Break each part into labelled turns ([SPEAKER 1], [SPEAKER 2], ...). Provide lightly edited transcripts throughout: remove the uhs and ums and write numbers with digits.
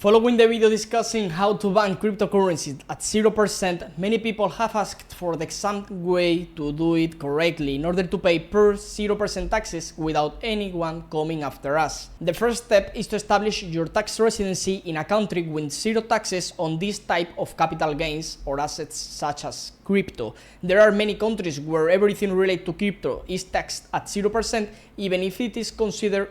[SPEAKER 1] Following the video discussing how to ban cryptocurrencies at 0%, many people have asked for the exact way to do it correctly in order to pay per 0% taxes without anyone coming after us. The first step is to establish your tax residency in a country with zero taxes on this type of capital gains or assets such as crypto. There are many countries where everything related to crypto is taxed at 0% even if it is considered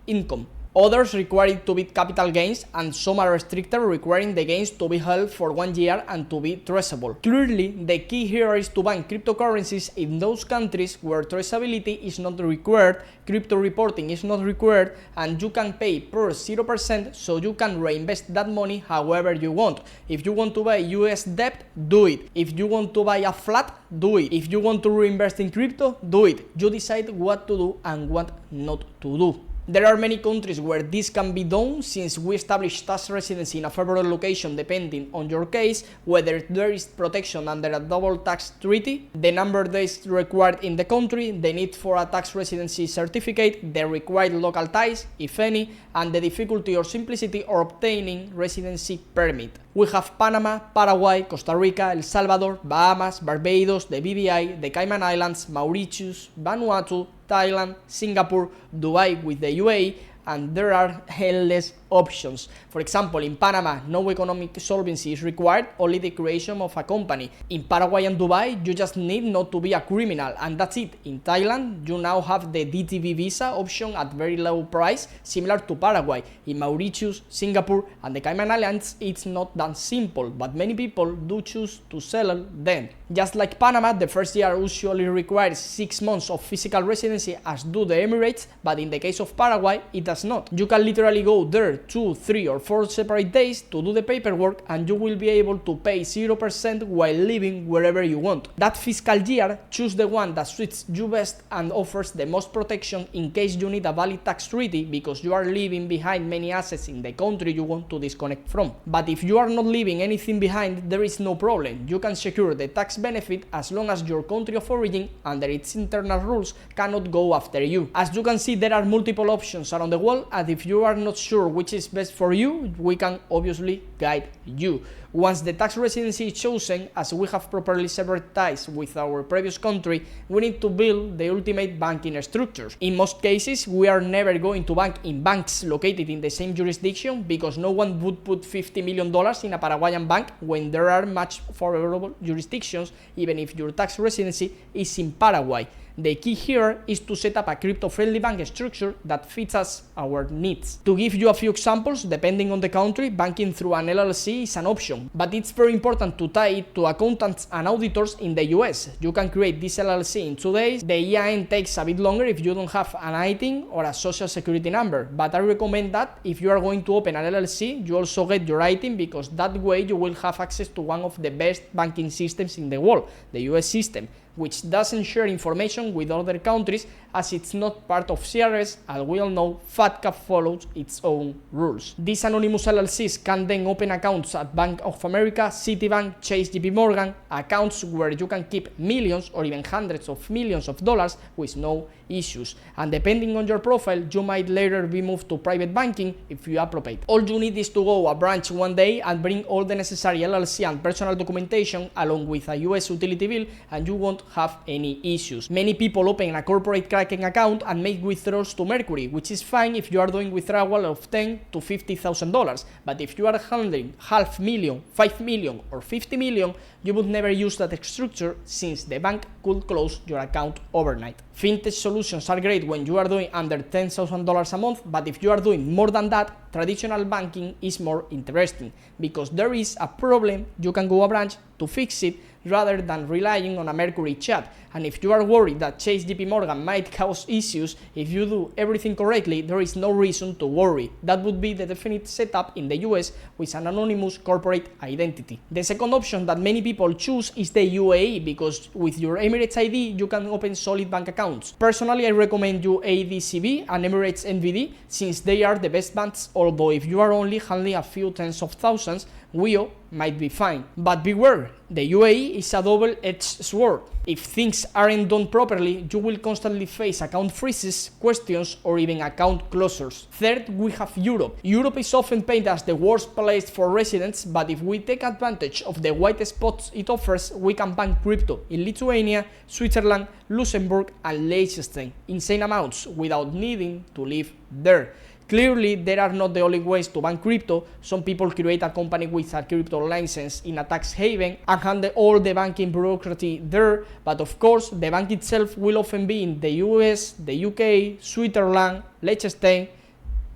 [SPEAKER 1] income. Others require it to be capital gains, and some are stricter, requiring the gains to be held for 1 year and to be traceable. Clearly, the key here is to ban cryptocurrencies in those countries where traceability is not required, crypto reporting is not required, and you can pay per 0% so you can reinvest that money however you want. If you want to buy US debt, do it. If you want to buy a flat, do it. If you want to reinvest in crypto, do it. You decide what to do and what not to do. There are many countries where this can be done since we establish tax residency in a favorable location depending on your case, whether there is protection under a double tax treaty, the number of days required in the country, the need for a tax residency certificate, the required local ties, if any, and the difficulty or simplicity of obtaining residency permit. We have Panama, Paraguay, Costa Rica, El Salvador, Bahamas, Barbados, the BVI, the Cayman Islands, Mauritius, Vanuatu, Thailand, Singapore, Dubai with the UAE, and there are endless options. For example, in Panama, no economic solvency is required, only the creation of a company. In Paraguay and Dubai, you just need not to be a criminal, and that's it. In Thailand, you now have the DTV visa option at very low price, similar to Paraguay. In Mauritius, Singapore, and the Cayman Islands, it's not that simple, but many people do choose to settle them. Just like Panama, the first year usually requires 6 months of physical residency, as do the Emirates, but in the case of Paraguay, it does not. You can literally go there 2, 3, or 4 separate days to do the paperwork, and you will be able to pay 0% while living wherever you want. That fiscal year, choose the one that suits you best and offers the most protection in case you need a valid tax treaty because you are leaving behind many assets in the country you want to disconnect from. But if you are not leaving anything behind, there is no problem. You can secure the tax benefit as long as your country of origin, under its internal rules, cannot go after you. As you can see, there are multiple options around the world, and if you are not sure which is best for you, we can obviously guide you. Once the tax residency is chosen, as we have properly severed ties with our previous country, we need to build the ultimate banking structure. In most cases, we are never going to bank in banks located in the same jurisdiction because no one would put $50 million in a Paraguayan bank when there are much favorable jurisdictions, even if your tax residency is in Paraguay. The key here is to set up a crypto-friendly bank structure that fits our needs. To give you a few examples, depending on the country, banking through an LLC is an option, but it's very important to tie it to accountants and auditors in the US. You can create this LLC in 2 days. The EIN takes a bit longer if you don't have an ITIN or a social security number, but I recommend that if you are going to open an LLC, you also get your ITIN because that way you will have access to one of the best banking systems in the world, the US system, which doesn't share information with other countries as it's not part of CRS, and we all know FATCA follows its own rules. These anonymous LLCs can then open accounts at Bank of America, Citibank, Chase, JP Morgan, accounts where you can keep millions or even hundreds of millions of dollars with no issues. And depending on your profile, you might later be moved to private banking if you appropriate. All you need is to go a branch one day and bring all the necessary LLC and personal documentation along with a US utility bill, and you won't have any issues. Many people open a corporate Kraken account and make withdrawals to Mercury, which is fine if you are doing withdrawal of $10,000 to $50,000, but if you are handling $500,000, $5 million, or $50 million, you would never use that structure since the bank could close your account overnight. Fintech solutions are great when you are doing under $10,000 a month, but if you are doing more than that, traditional banking is more interesting because there is a problem, you can go a branch to fix it rather than relying on a Mercury chat. And if you are worried that Chase JP Morgan might cause issues, if you do everything correctly, there is no reason to worry. That would be the definite setup in the US with an anonymous corporate identity. The second option that many people choose is the UAE because with your Emirates ID, you can open solid bank accounts. Personally, I recommend you ADCB and Emirates NVD since they are the best banks, although if you are only handling a few tens of thousands, WIO might be fine. But beware, the UAE is a double-edged sword. If things aren't done properly, you will constantly face account freezes, questions, or even account closures. Third, we have Europe. Europe is often painted as the worst place for residents, but if we take advantage of the white spots it offers, we can ban crypto in Lithuania, Switzerland, Luxembourg, and Liechtenstein. Insane amounts without needing to live there. Clearly, there are not the only ways to ban crypto. Some people create a company with a crypto license in a tax haven and handle all the banking bureaucracy there, but of course, the bank itself will often be in the US, the UK, Switzerland, Liechtenstein,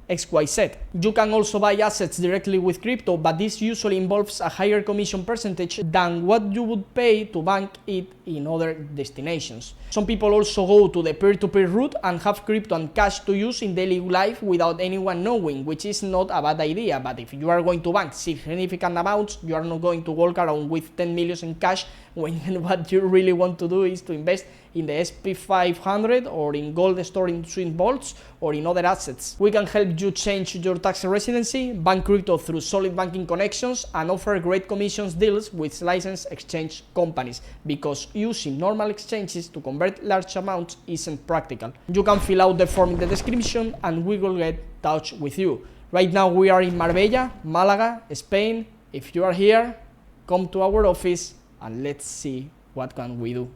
[SPEAKER 1] XYZ. You can also buy assets directly with crypto, but this usually involves a higher commission percentage than what you would pay to bank it in other destinations. Some people also go to the peer-to-peer route and have crypto and cash to use in daily life without anyone knowing, which is not a bad idea, but if you are going to bank significant amounts, you are not going to walk around with 10 million in cash when what you really want to do is to invest in the SP 500 or in gold stored in swing vaults or in other assets. We can help you change your tax residency, bank crypto through solid banking connections, and offer great commissions deals with licensed exchange companies, because using normal exchanges to convert large amounts isn't practical. You can fill out the form in the description and we will get in touch with you. Right now we are in Marbella, Malaga, Spain. If you are here, come to our office and let's see what can we do.